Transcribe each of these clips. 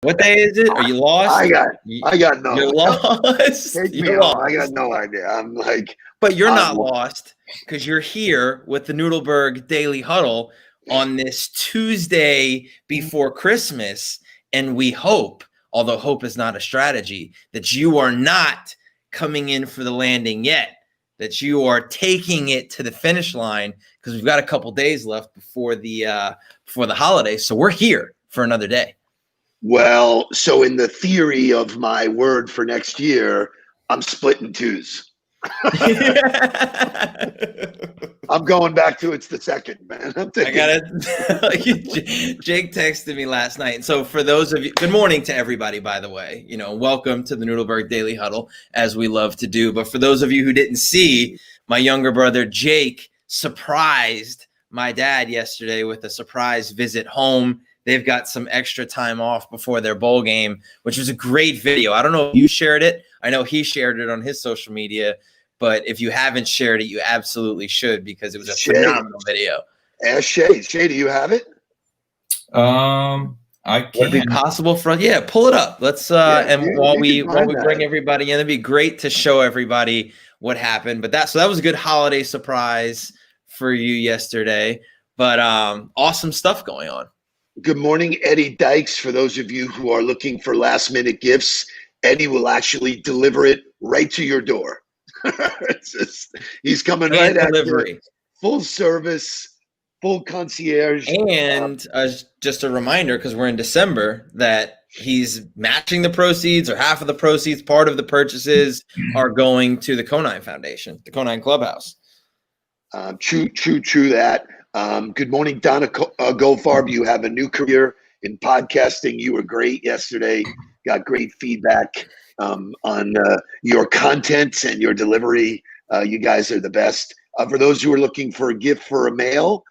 What day is it? Are you lost? I got no. You're lost. Take me You're home. lost. I got no idea. I'm like, but you're not lost because you're here with the Nudelberg Daily Huddle on this Tuesday before Christmas, and we hope, although hope is not a strategy, that you are not coming in for the landing yet. That you are taking it to the finish line because we've got a couple days left before the holidays. So we're here for another day. Well, so in the theory of my word for next year, I'm splitting twos. I'm going back to it's the second, man. I got it. Jake texted me last night. So for those of you, good morning to everybody, by the way. Welcome to the Nudelberg Daily Huddle, as we love to do. But for those of you who didn't see, my younger brother Jake surprised my dad yesterday with a surprise visit home. They've got some extra time off before their bowl game, which was a great video. I don't know if you shared it. I know he shared it on his social media. But if you haven't shared it, you absolutely should because it was a phenomenal video. Ask Shay. Shay, do you have it? I can't. Would it be possible for us? Yeah, pull it up. Let's while we bring everybody in, it'd be great to show everybody what happened. But that was a good holiday surprise for you yesterday. But awesome stuff going on. Good morning, Eddie Dykes. For those of you who are looking for last-minute gifts, Eddie will actually deliver it right to your door. He's coming right delivery. After full service, full concierge. And just a reminder, because we're in December, that he's matching the proceeds or half of the proceeds. Part of the purchases are going to the Conine Foundation, the Conine Clubhouse. True that. Good morning, Donna Goldfarb. You have a new career in podcasting. You were great yesterday. Got great feedback on your content and your delivery. You guys are the best. For those who are looking for a gift for a male,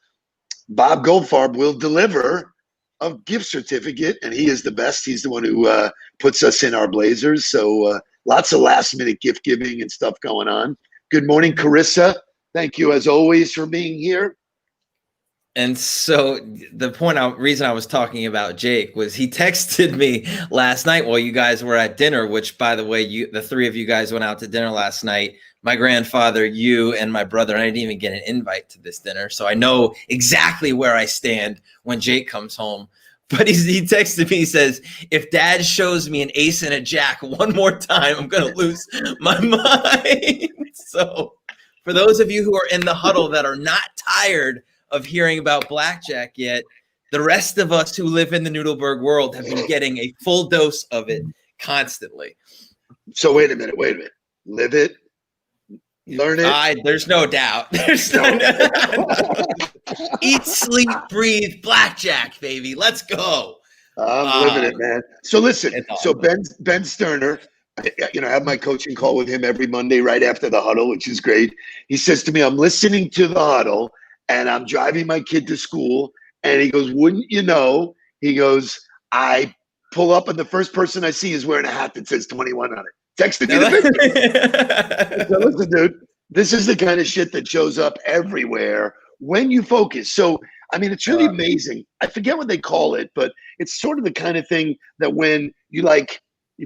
Bob Goldfarb will deliver a gift certificate, and he is the best. He's the one who puts us in our blazers. So lots of last-minute gift giving and stuff going on. Good morning, Carissa. Thank you, as always, for being here. And so the reason I was talking about Jake was he texted me last night while you guys were at dinner, which, by the way, the three of you guys went out to dinner last night. My grandfather, you, and my brother, and I didn't even get an invite to this dinner. So I know exactly where I stand when Jake comes home. But he texted me, he says, if dad shows me an ace and a jack one more time, I'm going to lose my mind. So for those of you who are in the huddle that are not tired of hearing about blackjack yet, the rest of us who live in the Nudelberg world have been getting a full dose of it constantly. So wait a minute. Live it, learn it. There's no doubt. There's no doubt. Eat, sleep, breathe, blackjack, baby. Let's go. I'm living it, man. So listen. So Ben Sterner, I have my coaching call with him every Monday right after the huddle, which is great. He says to me, I'm listening to the huddle and I'm driving my kid to school. And he goes, wouldn't you know? He goes, I pull up and the first person I see is wearing a hat that says 21 on it. Texted me the picture. So listen, dude, this is the kind of shit that shows up everywhere when you focus. So, I mean, it's really amazing. I forget what they call it, but it's sort of the kind of thing that when you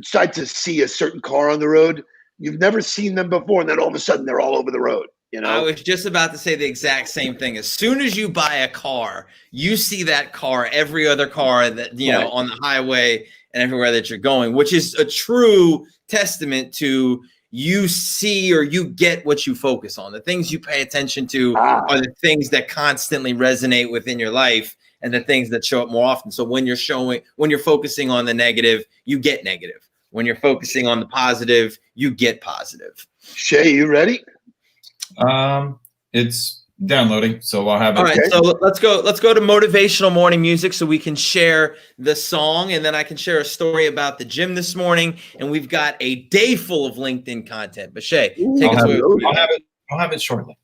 start to see a certain car on the road, you've never seen them before, and then all of a sudden they're all over the road. I was just about to say the exact same thing. As soon as you buy a car, you see that car, every other car that, right, on the highway and everywhere that you're going, which is a true testament to you see or you get what you focus on. The things you pay attention to are the things that constantly resonate within your life and the things that show up more often. So when you're focusing on the negative, you get negative. When you're focusing on the positive, you get positive. Shay, you ready? It's downloading, so I'll have it. All right, so let's go to motivational morning music so we can share the song, and then I can share a story about the gym this morning, and we've got a day full of LinkedIn content. But Shay, take us away. I'll have it shortly.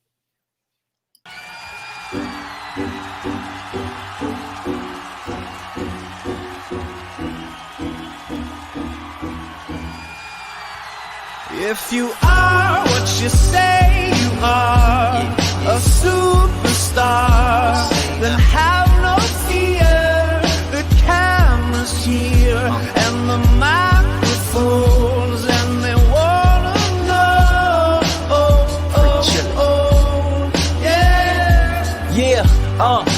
If you are what you say you are, a superstar, then have no fear. The camera's here, on the microphones and they wanna know. Yeah,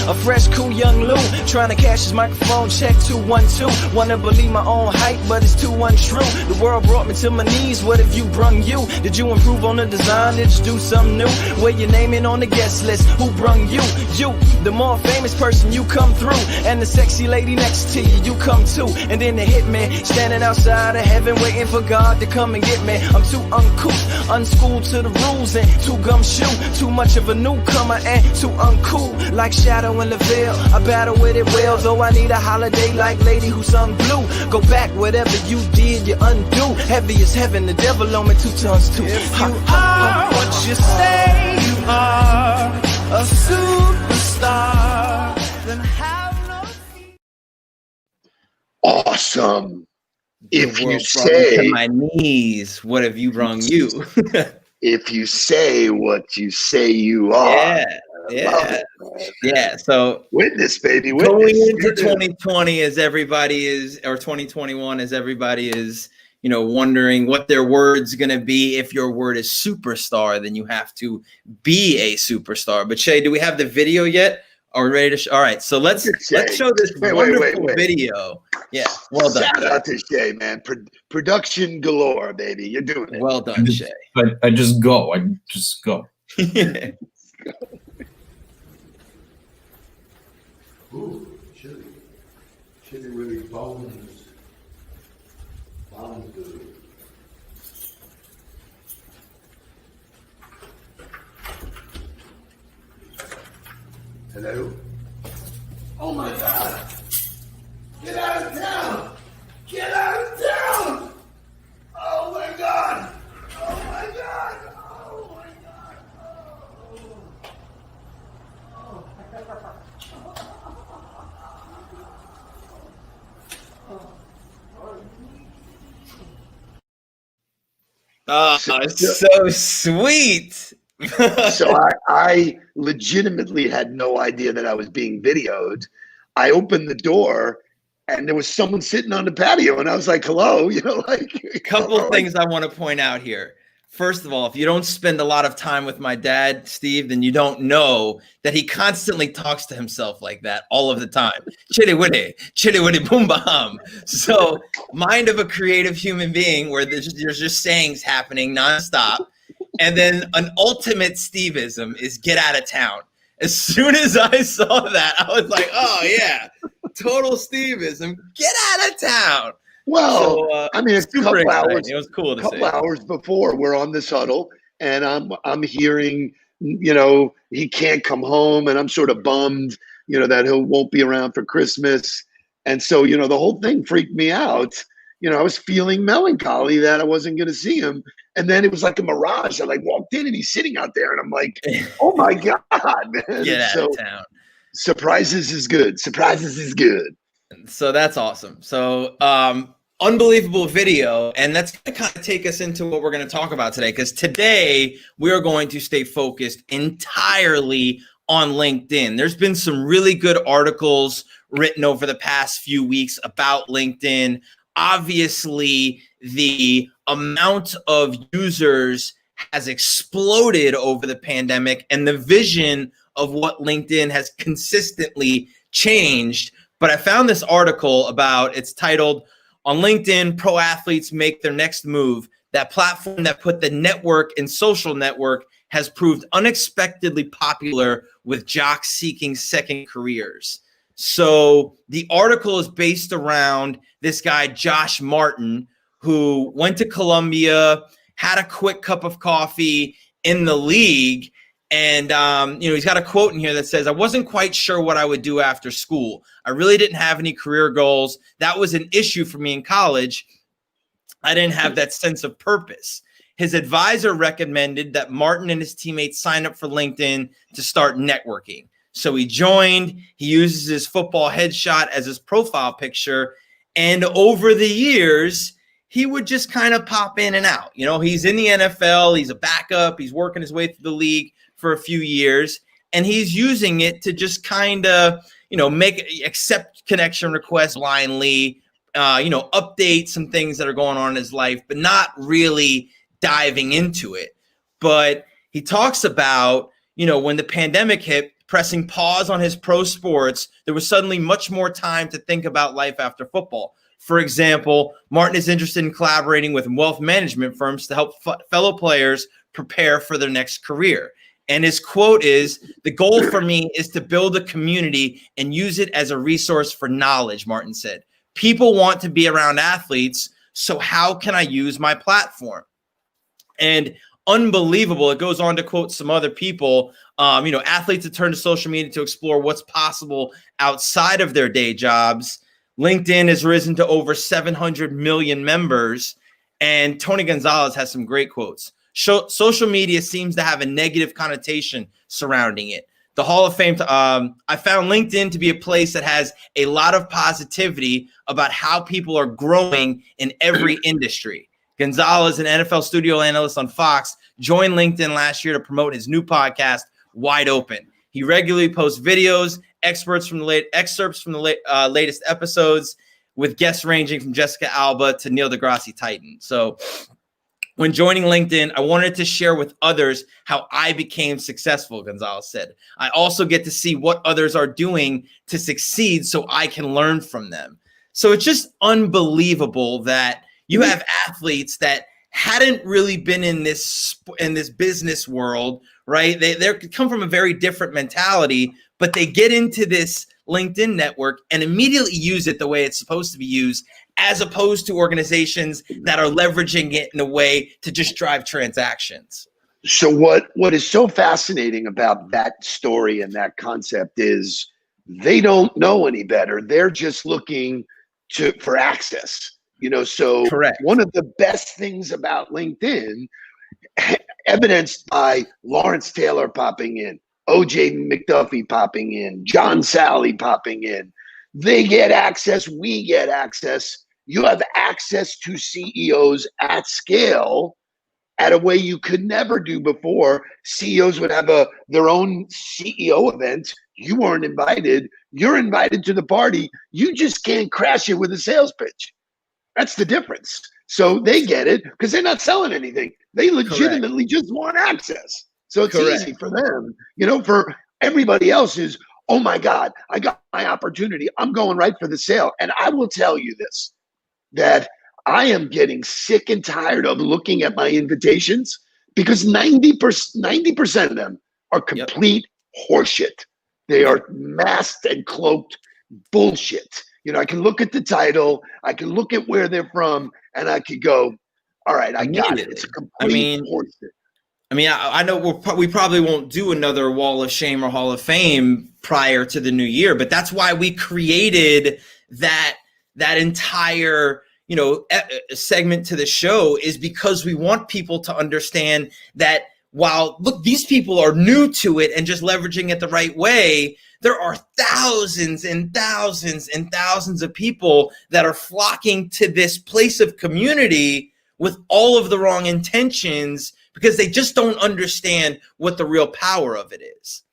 a fresh, cool young Lou trying to cash his microphone check 212. Wanna believe my own hype, but it's too untrue. The world brought me to my knees. What have you brung you? Did you improve on the design? Did you do something new? Where your name in on the guest list? Who brung you? You, the more famous person, you come through, and the sexy lady next to you, you come too. And then the hitman standing outside of heaven, waiting for God to come and get me. I'm too uncouth, unschooled to the rules, and too gumshoe. Too much of a newcomer and too uncool. Like Shadow in the veil, I battle with it well. Though I need a holiday like Lady Who Sung Blue. Go back, whatever you did, you undo. Heavy as heaven, the devil on me 2 tons too. If you are what you say you are, a superstar, then have no fear. Awesome. If you To say, my knees, what have you brung you? if you say what you say you are. Yeah. So Witness, baby. going Witness. into 2020, as everybody is, or 2021, as everybody is, wondering what their word's going to be. If your word is superstar, then you have to be a superstar. But Shay, do we have the video yet? Are we ready to? All right. So let's show this wonderful video. Yeah. Well done. Shout out to Shay, man. Production galore, baby. You're doing it. Well done, Shay. I just go. Ooh, chili. Chili really bones. Bones good. Hello? Oh my God! Get out of town! Get out of town! Oh my God! Oh my God! Oh my God! Oh, so sweet. So I legitimately had no idea that I was being videoed. I opened the door and there was someone sitting on the patio and I was like, hello, A couple of things I want to point out here. First of all, if you don't spend a lot of time with my dad, Steve, then you don't know that he constantly talks to himself like that all of the time. Chitty witty, boom, bam. So mind of a creative human being where there's just sayings happening nonstop. And then an ultimate Steveism is get out of town. As soon as I saw that, I was like, oh yeah, total Steveism, get out of town. Well, so, I mean, a couple hours. It was cool to see. A couple hours before, we're on this huddle, and I'm hearing, he can't come home, and I'm sort of bummed, that he won't be around for Christmas, and so the whole thing freaked me out. I was feeling melancholy that I wasn't going to see him, and then it was like a mirage. I walked in, and he's sitting out there, and I'm like, oh my God, man! Get out of town. Surprises is good. Surprises is good. So that's awesome. So unbelievable video, and that's going to kind of take us into what we're going to talk about today, because today we are going to stay focused entirely on LinkedIn. There's been some really good articles written over the past few weeks about LinkedIn. Obviously, the amount of users has exploded over the pandemic, and the vision of what LinkedIn has consistently changed. But I found this article it's titled, "On LinkedIn, Pro Athletes Make Their Next Move. That platform that put the network and social network has proved unexpectedly popular with jocks seeking second careers." So the article is based around this guy, Josh Martin, who went to Columbia, had a quick cup of coffee in the league. And, he's got a quote in here that says, "I wasn't quite sure what I would do after school. I really didn't have any career goals. That was an issue for me in college. I didn't have that sense of purpose." His advisor recommended that Martin and his teammates sign up for LinkedIn to start networking. So he joined. He uses his football headshot as his profile picture. And over the years, he would just kind of pop in and out. He's in the NFL. He's a backup. He's working his way through the league for a few years, and he's using it to just kind of, accept connection requests blindly, update some things that are going on in his life, but not really diving into it. But he talks about, when the pandemic hit, pressing pause on his pro sports, there was suddenly much more time to think about life after football. For example, Martin is interested in collaborating with wealth management firms to help fellow players prepare for their next career. And his quote is, "The goal for me is to build a community and use it as a resource for knowledge," Martin said. "People want to be around athletes, so how can I use my platform?" And unbelievable. It goes on to quote some other people, athletes that turn to social media to explore what's possible outside of their day jobs. LinkedIn has risen to over 700 million members. And Tony Gonzalez has some great quotes. Social media seems to have a negative connotation surrounding it. The Hall of Fame, I found LinkedIn to be a place that has a lot of positivity about how people are growing in every industry. Gonzalez, an NFL studio analyst on Fox, joined LinkedIn last year to promote his new podcast, Wide Open. He regularly posts videos, excerpts from the latest episodes, with guests ranging from Jessica Alba to Neil deGrasse Tyson. So when joining LinkedIn, I wanted to share with others how I became successful, Gonzalez said. I also get to see what others are doing to succeed so I can learn from them. So it's just unbelievable that you have athletes that hadn't really been in this business world, right? They come from a very different mentality, but they get into this LinkedIn network and immediately use it the way it's supposed to be used, as opposed to organizations that are leveraging it in a way to just drive transactions. So what is so fascinating about that story and that concept is they don't know any better. They're just looking for access. So Correct. One of the best things about LinkedIn, evidenced by Lawrence Taylor popping in, OJ McDuffie popping in, John Sally popping in, they get access, we get access. You have access to CEOs at scale at a way you could never do before. CEOs would have their own CEO event. You weren't invited. You're invited to the party. You just can't crash it with a sales pitch. That's the difference. So they get it because they're not selling anything. They legitimately just want access. So it's easy for them. For everybody else is, oh my God, I got my opportunity. I'm going right for the sale. And I will tell you this, that I am getting sick and tired of looking at my invitations because 90% of them are complete horseshit. They are masked and cloaked bullshit. I can look at the title, I can look at where they're from, and I could go, all right, I got it. It's a complete horseshit. I know we probably won't do another Wall of Shame or Hall of Fame prior to the new year, but that's why we created that entire segment to the show, is because we want people to understand that while these people are new to it and just leveraging it the right way, there are thousands and thousands and thousands of people that are flocking to this place of community with all of the wrong intentions because they just don't understand what the real power of it is.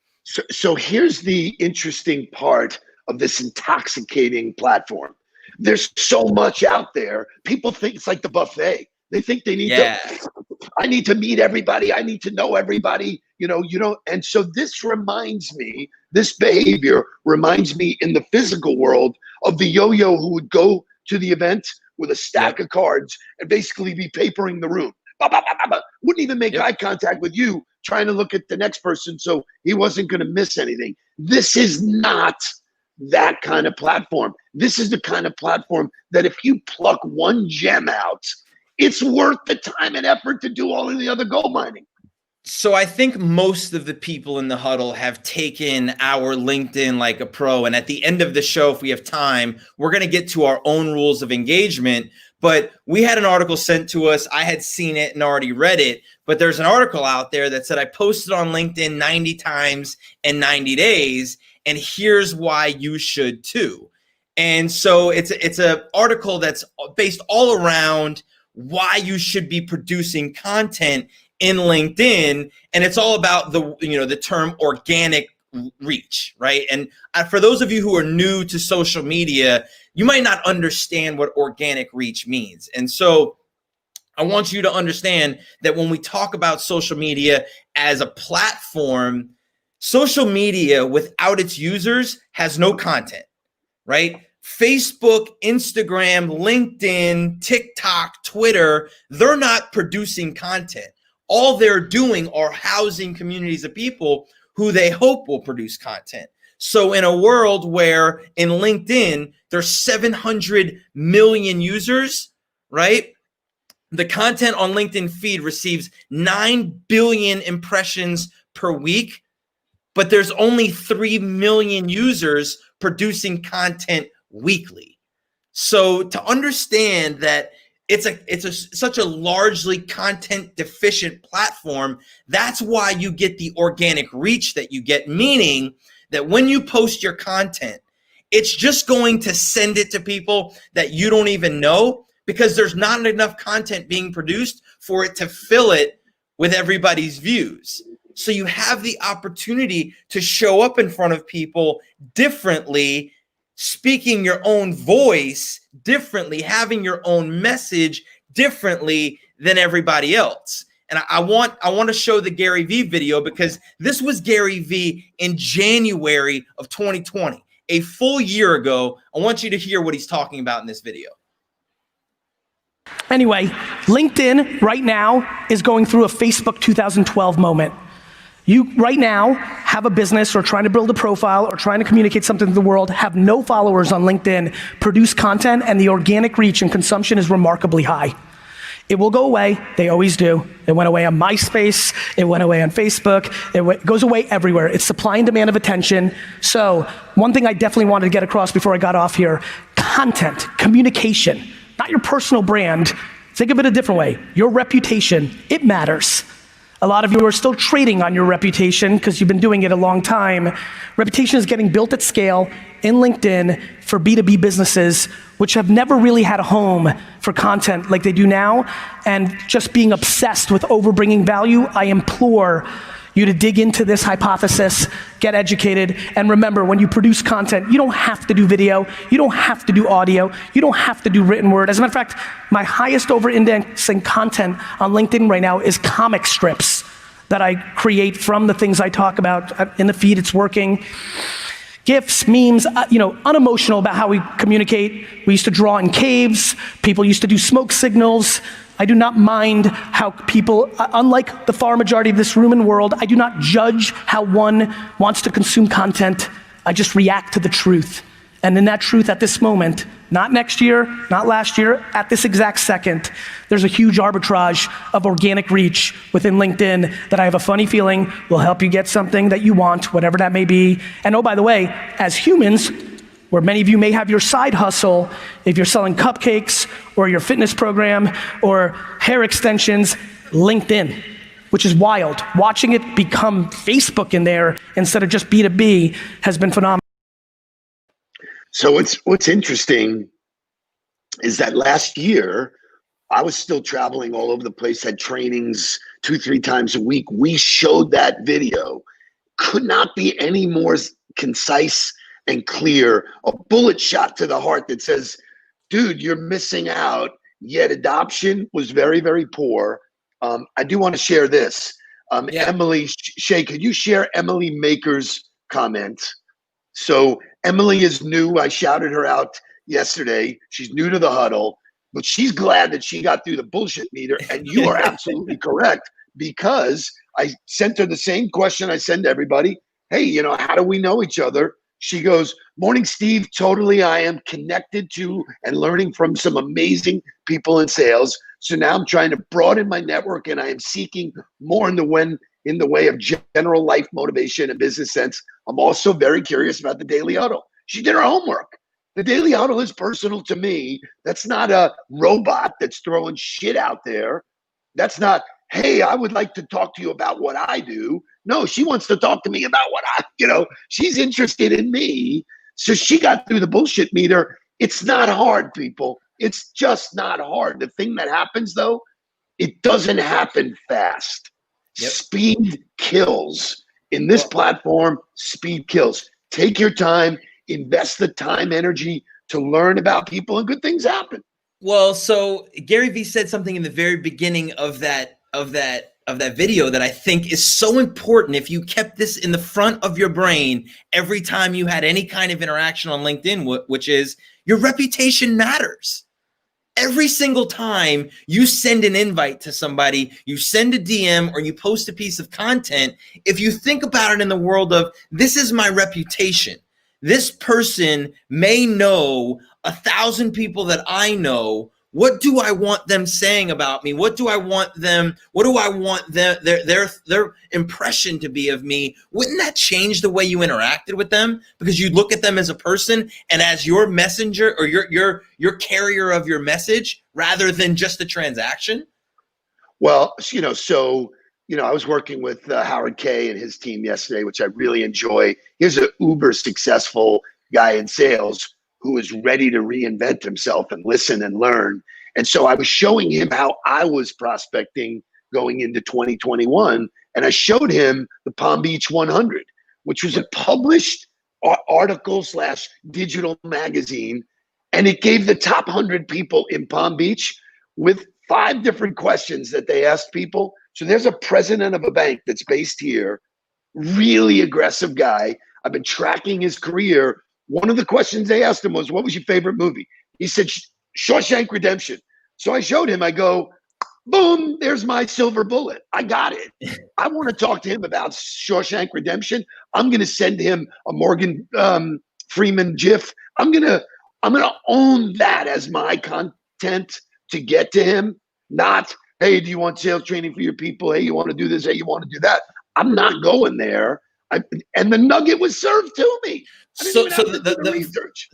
So here's the interesting part of this intoxicating platform. There's so much out there. People think it's like the buffet. They think they need I need to meet everybody. I need to know everybody. And so this behavior reminds me in the physical world of the yo-yo who would go to the event with a stack of cards and basically be papering the room. Wouldn't even make eye contact with you, trying to look at the next person so he wasn't going to miss anything. This is not that kind of platform. This is the kind of platform that if you pluck one gem out, it's worth the time and effort to do all of the other gold mining. So I think most of the people in the huddle have taken our LinkedIn like a pro. And at the end of the show, if we have time, we're going to get to our own rules of engagement. But we had an article sent to us. I had seen it and already read it. But there's an article out there that said I posted on LinkedIn 90 times in 90 days. And here's why you should too. And so it's an article that's based all around why you should be producing content in LinkedIn. And it's all about the term organic reach, right? And for those of you who are new to social media, you might not understand what organic reach means. And so I want you to understand that when we talk about social media as a platform, social media without its users has no content, right? Facebook, Instagram, LinkedIn, TikTok, Twitter, they're not producing content. All they're doing are housing communities of people who they hope will produce content. So in a world where in LinkedIn, there's 700 million users, right? The content on LinkedIn feed receives 9 billion impressions per week, but there's only 3 million users producing content weekly. So to understand that it's such a largely content deficient platform, that's why you get the organic reach that you get, meaning that when you post your content, it's just going to send it to people that you don't even know, because there's not enough content being produced for it to fill it with everybody's views. So you have the opportunity to show up in front of people differently, speaking your own voice differently, having your own message differently than everybody else. And I want to show the Gary Vee video, because this was Gary Vee in January of 2020, a full year ago. I want you to hear what he's talking about in this video. Anyway, LinkedIn right now is going through a Facebook 2012 moment. You right now have a business or trying to build a profile or trying to communicate something to the world, have no followers on LinkedIn, produce content, and the organic reach and consumption is remarkably high. It will go away. They always do. It went away on MySpace. It went away on Facebook. It goes away everywhere. It's supply and demand of attention. So one thing I definitely wanted to get across before I got off here, content, communication, not your personal brand. Think of it a different way. Your reputation, it matters. A lot of you are still trading on your reputation because you've been doing it a long time. Reputation is getting built at scale in LinkedIn for B2B businesses, which have never really had a home for content like they do now. And just being obsessed with overbringing value, I implore you to dig into this hypothesis, get educated, and remember, when you produce content, you don't have to do video, you don't have to do audio, you don't have to do written word. As a matter of fact, my highest over-indexing content on LinkedIn right now is comic strips that I create from the things I talk about in the feed. It's working. GIFs, memes, unemotional about how we communicate. We used to draw in caves. People used to do smoke signals. I do not mind how people, unlike the far majority of this room and world, I do not judge how one wants to consume content. I just react to the truth. And in that truth at this moment, not next year, not last year, at this exact second, there's a huge arbitrage of organic reach within LinkedIn that I have a funny feeling will help you get something that you want, whatever that may be. And oh, by the way, as humans, where many of you may have your side hustle, if you're selling cupcakes or your fitness program or hair extensions, LinkedIn, which is wild. Watching it become Facebook in there instead of just B2B has been phenomenal. So what's interesting is that last year, I was still traveling all over the place, had trainings 2-3 times a week. We showed that video. Could not be any more concise and clear, a bullet shot to the heart that says, dude, you're missing out. Yet adoption was very, very poor. I do want to share this. Emily, Shay, could you share Emily Maker's comment? So Emily is new. I shouted her out yesterday. She's new to the Huddle, but she's glad that she got through the bullshit meter. And you are absolutely correct, because I sent her the same question I send everybody. Hey, how do we know each other? She goes, morning, Steve. Totally, I am connected to and learning from some amazing people in sales. So now I'm trying to broaden my network, and I am seeking more in the way of general life motivation and business sense. I'm also very curious about the Daily Huddle. She did her homework. The Daily Huddle is personal to me. That's not a robot that's throwing shit out there. That's not, hey, I would like to talk to you about what I do. No, she wants to talk to me about what she's interested in me. So she got through the bullshit meter. It's not hard, people. It's just not hard. The thing that happens, though, it doesn't happen fast. Yep. Speed kills. In this platform, speed kills. Take your time, invest the time, energy, to learn about people, and good things happen. Well, so Gary Vee said something in the very beginning of that video that I think is so important. If you kept this in the front of your brain every time you had any kind of interaction on LinkedIn, which is your reputation matters. Every single time you send an invite to somebody, you send a DM or you post a piece of content, if you think about it in the world of this is my reputation, this person may know 1,000 people that I know. What do I want them saying about me? What do I want their impression to be of me? Wouldn't that change the way you interacted with them? Because you look at them as a person and as your messenger or your carrier of your message rather than just a transaction? Well, I was working with Howard Kay and his team yesterday, which I really enjoy. He's an uber successful guy in sales who is ready to reinvent himself and listen and learn. And so I was showing him how I was prospecting going into 2021. And I showed him the Palm Beach 100, which was a published article / digital magazine. And it gave the top 100 people in Palm Beach with 5 different questions that they asked people. So there's a president of a bank that's based here, really aggressive guy. I've been tracking his career. One of the questions they asked him was, what was your favorite movie? He said, Shawshank Redemption. So I showed him, I go, boom, there's my silver bullet. I got it. I want to talk to him about Shawshank Redemption. I'm going to send him a Morgan Freeman GIF. I'm going to own that as my content to get to him. Not, hey, do you want sales training for your people? Hey, you want to do this? Hey, you want to do that? I'm not going there. And the nugget was served to me. So the research.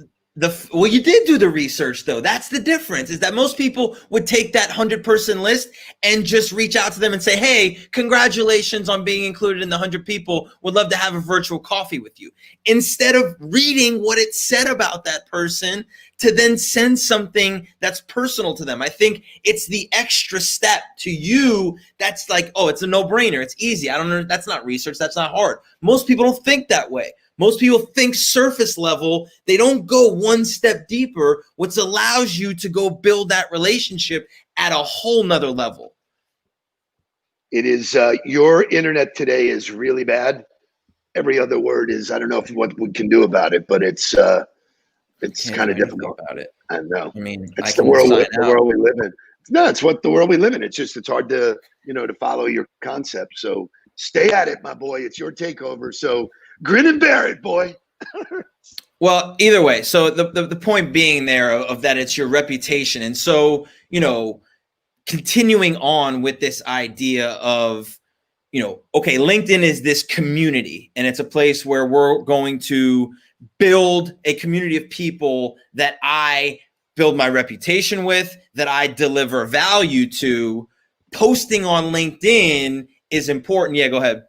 Well, you did do the research, though. That's the difference, is that most people would take that 100-person list and just reach out to them and say, hey, congratulations on being included in the 100 people. Would love to have a virtual coffee with you. Instead of reading what it said about that person to then send something that's personal to them. I think it's the extra step to you that's like, oh, it's a no-brainer. It's easy. I don't know. That's not research. That's not hard. Most people don't think that way. Most people think surface level. They don't go one step deeper, which allows you to go build that relationship at a whole nother level. It is, your internet today is really bad. Every other word is, I don't know what we can do about it, but it's kind of difficult. About it. I know. I mean, it's the world we live in. No, it's what the world we live in. It's hard to, to follow your concept. So stay at it, my boy. It's your takeover. So grin and bear it, boy. Well, either way. So the point being there of that it's your reputation. And so, continuing on with this idea of, okay, LinkedIn is this community, and it's a place where we're going to build a community of people that I build my reputation with, that I deliver value to. Posting on LinkedIn is important. Yeah, go ahead.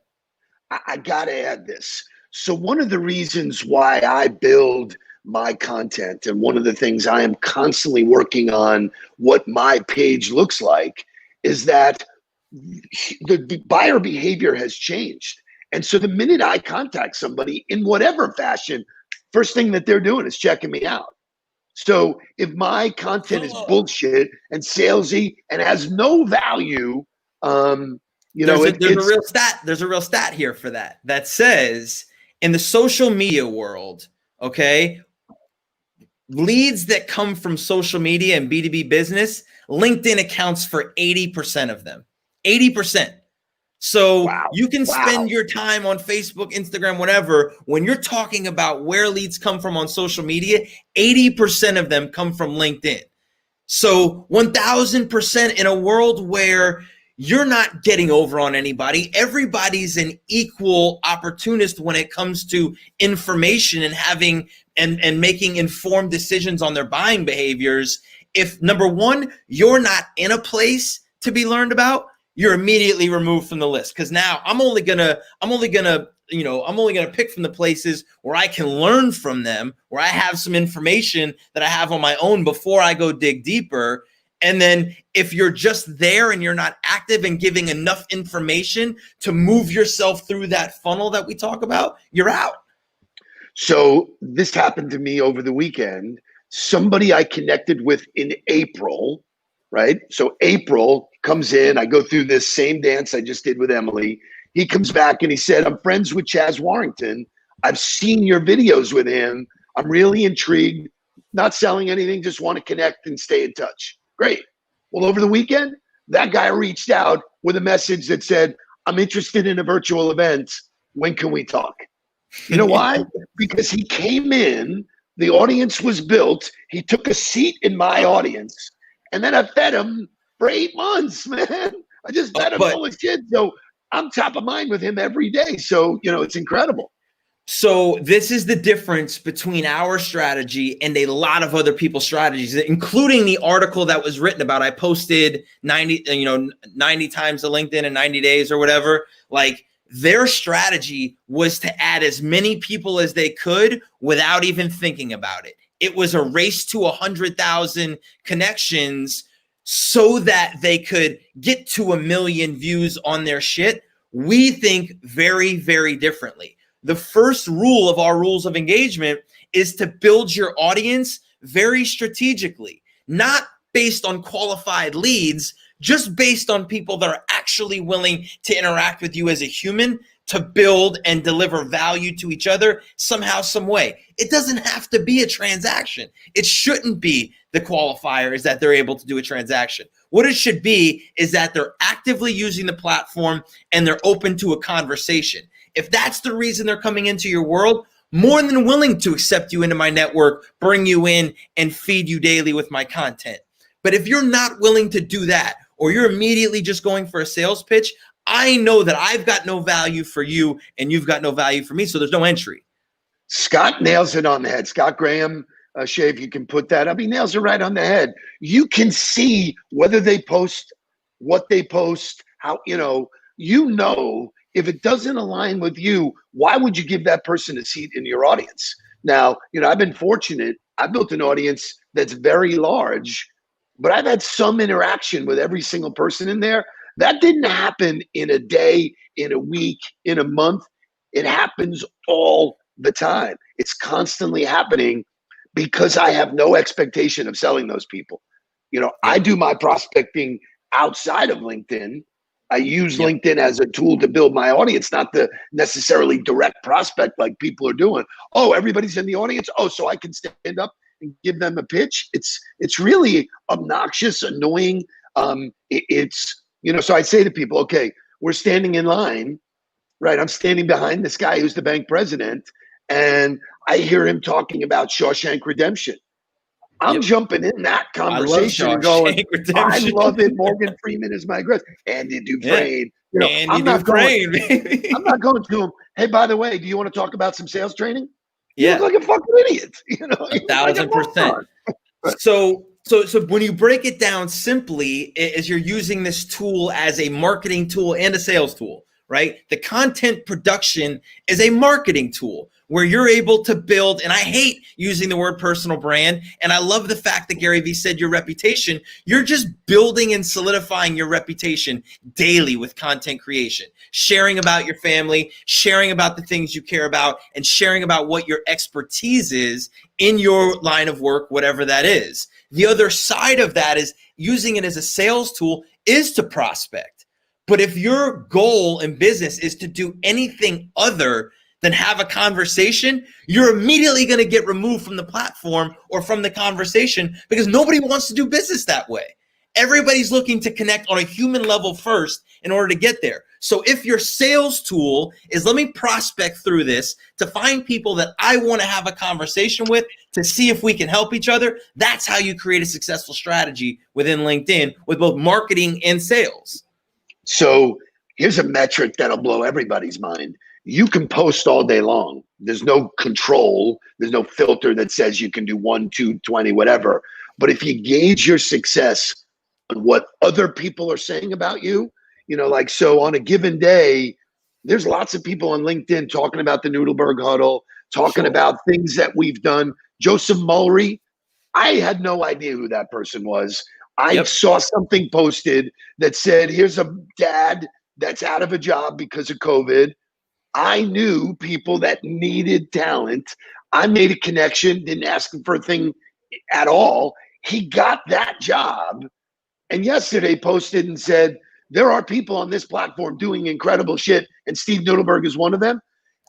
I got to add this. So one of the reasons why I build my content, and one of the things I am constantly working on what my page looks like, is that the buyer behavior has changed. And so the minute I contact somebody in whatever fashion, first thing that they're doing is checking me out. So if my content is bullshit and salesy and has no value, there's a real stat here for that says in the social media world, okay, leads that come from social media and B2B business, LinkedIn accounts for 80% of them. 80%. So you can spend your time on Facebook, Instagram, whatever. When you're talking about where leads come from on social media, 80% of them come from LinkedIn. So 1000% in a world where you're not getting over on anybody. Everybody's an equal opportunist when it comes to information and having and making informed decisions on their buying behaviors. If number one, you're not in a place to be learned about, you're immediately removed from the list. Because now I'm only gonna pick from the places where I can learn from them, where I have some information that I have on my own before I go dig deeper. And then if you're just there and you're not active and giving enough information to move yourself through that funnel that we talk about, you're out. So this happened to me over the weekend. somebody I connected with in April, right? So April comes in, I go through this same dance I just did with Emily. He comes back and he said, I'm friends with Chaz Warrington. I've seen your videos with him. I'm really intrigued, not selling anything, just want to connect and stay in touch. Great. Well, over the weekend, that guy reached out with a message that said, I'm interested in a virtual event. When can we talk? You know why? Because he came in, the audience was built, he took a seat in my audience, and then I fed him for 8 months, man. I just fed him all his kids. So I'm top of mind with him every day. So, it's incredible. So this is the difference between our strategy and a lot of other people's strategies, including the article that was written about. I posted 90 times to LinkedIn in 90 days or whatever. Like, their strategy was to add as many people as they could without even thinking about it. It was a race to 100,000 connections so that they could get to 1 million views on their shit. We think very, very differently. The first rule of our rules of engagement is to build your audience very strategically, not based on qualified leads, just based on people that are actually willing to interact with you as a human, to build and deliver value to each other somehow, some way. It doesn't have to be a transaction. It shouldn't be the qualifier is that they're able to do a transaction. What it should be is that they're actively using the platform and they're open to a conversation. If that's the reason they're coming into your world, more than willing to accept you into my network, bring you in, and feed you daily with my content. But if you're not willing to do that, or you're immediately just going for a sales pitch, I know that I've got no value for you and you've got no value for me, so there's no entry. Scott nails it on the head. Scott Graham, Shay, if you can put that up, he nails it right on the head. You can see whether they post, what they post, how, if it doesn't align with you, why would you give that person a seat in your audience? Now, I've been fortunate. I built an audience that's very large, but I've had some interaction with every single person in there. That didn't happen in a day, in a week, in a month. It happens all the time. It's constantly happening because I have no expectation of selling those people. I do my prospecting outside of LinkedIn. I use LinkedIn as a tool to build my audience, not the necessarily direct prospect like people are doing. Oh, everybody's in the audience. Oh, so I can stand up and give them a pitch. It's really obnoxious, annoying. So I say to people, okay, we're standing in line, right? I'm standing behind this guy who's the bank president, and I hear him talking about Shawshank Redemption. I'm jumping in that conversation and going, I love it. Morgan Freeman is my greatest. Andy Dufresne. I'm not going to him. Hey, by the way, do you want to talk about some sales training? You look like a fucking idiot. 1,000%. So when you break it down simply, is you're using this tool as a marketing tool and a sales tool, right? The content production is a marketing tool where you're able to build, and I hate using the word personal brand, and I love the fact that Gary Vee said your reputation. You're just building and solidifying your reputation daily with content creation, sharing about your family, sharing about the things you care about, and sharing about what your expertise is in your line of work, whatever that is. The other side of that is using it as a sales tool is to prospect. But if your goal in business is to do anything other than have a conversation, you're immediately going to get removed from the platform or from the conversation because nobody wants to do business that way. Everybody's looking to connect on a human level first in order to get there. So if your sales tool is let me prospect through this to find people that I want to have a conversation with to see if we can help each other, that's how you create a successful strategy within LinkedIn with both marketing and sales. So here's a metric that'll blow everybody's mind. You can post all day long. There's no control. There's no filter that says you can do 1, 2, 20, whatever. But if you gauge your success on what other people are saying about you, so on a given day, there's lots of people on LinkedIn talking about the Nudelberg Huddle, talking about things that we've done. Joseph Mulry, I had no idea who that person was. I saw something posted that said, here's a dad that's out of a job because of COVID. I knew people that needed talent. I made a connection, didn't ask them for a thing at all. He got that job, and yesterday posted and said, there are people on this platform doing incredible shit, and Steve Nudelberg is one of them.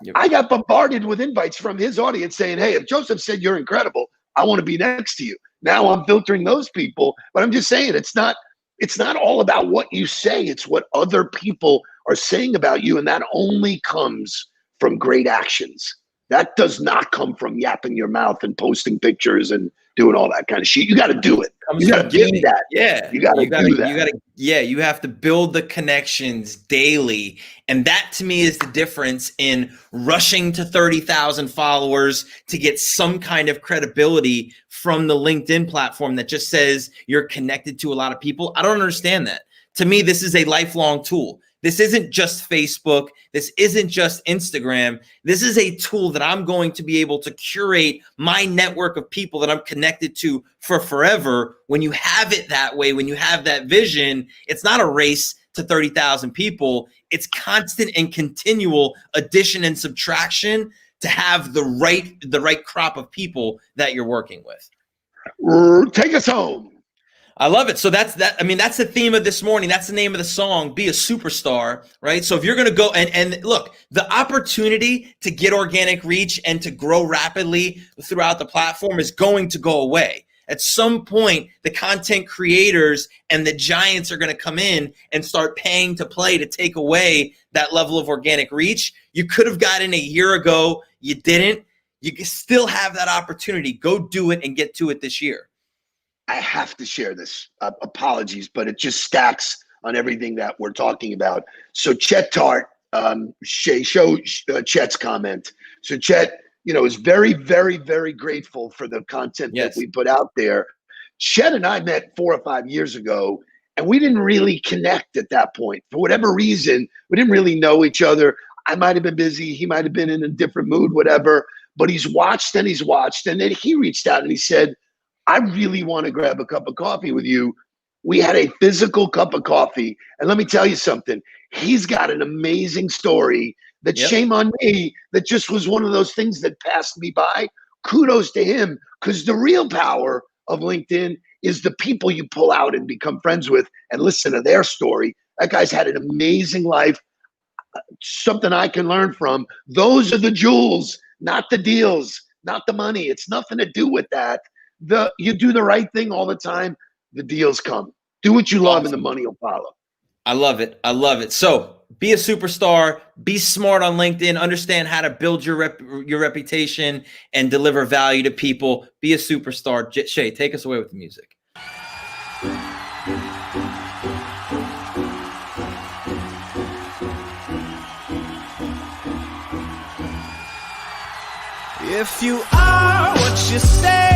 Yep. I got bombarded with invites from his audience saying, hey, if Joseph said you're incredible, I want to be next to you. Now I'm filtering those people, but I'm just saying it's not all about what you say. It's what other people are saying about you, and that only comes from great actions. That does not come from yapping your mouth and posting pictures and doing all that kind of shit. You got to do it. You got to do that. Yeah. You got to do that. You have to build the connections daily. And that to me is the difference in rushing to 30,000 followers to get some kind of credibility from the LinkedIn platform that just says you're connected to a lot of people. I don't understand that. To me, this is a lifelong tool. This isn't just Facebook. This isn't just Instagram. This is a tool that I'm going to be able to curate my network of people that I'm connected to for forever. When you have it that way, when you have that vision, it's not a race to 30,000 people. It's constant and continual addition and subtraction to have the right crop of people that you're working with. Take us home. I love it. So that's the theme of this morning. That's the name of the song, Be a Superstar, right? So if you're going to go and look, the opportunity to get organic reach and to grow rapidly throughout the platform is going to go away. At some point, the content creators and the giants are going to come in and start paying to play to take away that level of organic reach. You could have gotten a year ago. You didn't. You can still have that opportunity. Go do it and get to it this year. I have to share this. Apologies, but it just stacks on everything that we're talking about. So Chet Tart, show Chet's comment. So Chet, is very, very, very grateful for the content that we put out there. Chet and I met 4 or 5 years ago, and we didn't really connect at that point. For whatever reason, we didn't really know each other. I might have been busy. He might have been in a different mood, whatever. But he's watched. And then he reached out and he said, I really want to grab a cup of coffee with you. We had a physical cup of coffee. And let me tell you something. He's got an amazing story that shame on me. That just was one of those things that passed me by. Kudos to him, because the real power of LinkedIn is the people you pull out and become friends with and listen to their story. That guy's had an amazing life. Something I can learn from. Those are the jewels, not the deals, not the money. It's nothing to do with that. You do the right thing all the time, the deals come. Do what you love and the money will follow. I love it. I love it. So be a superstar, be smart on LinkedIn, understand how to build your reputation and deliver value to people. Be a superstar. Shay, take us away with the music. If you are what you say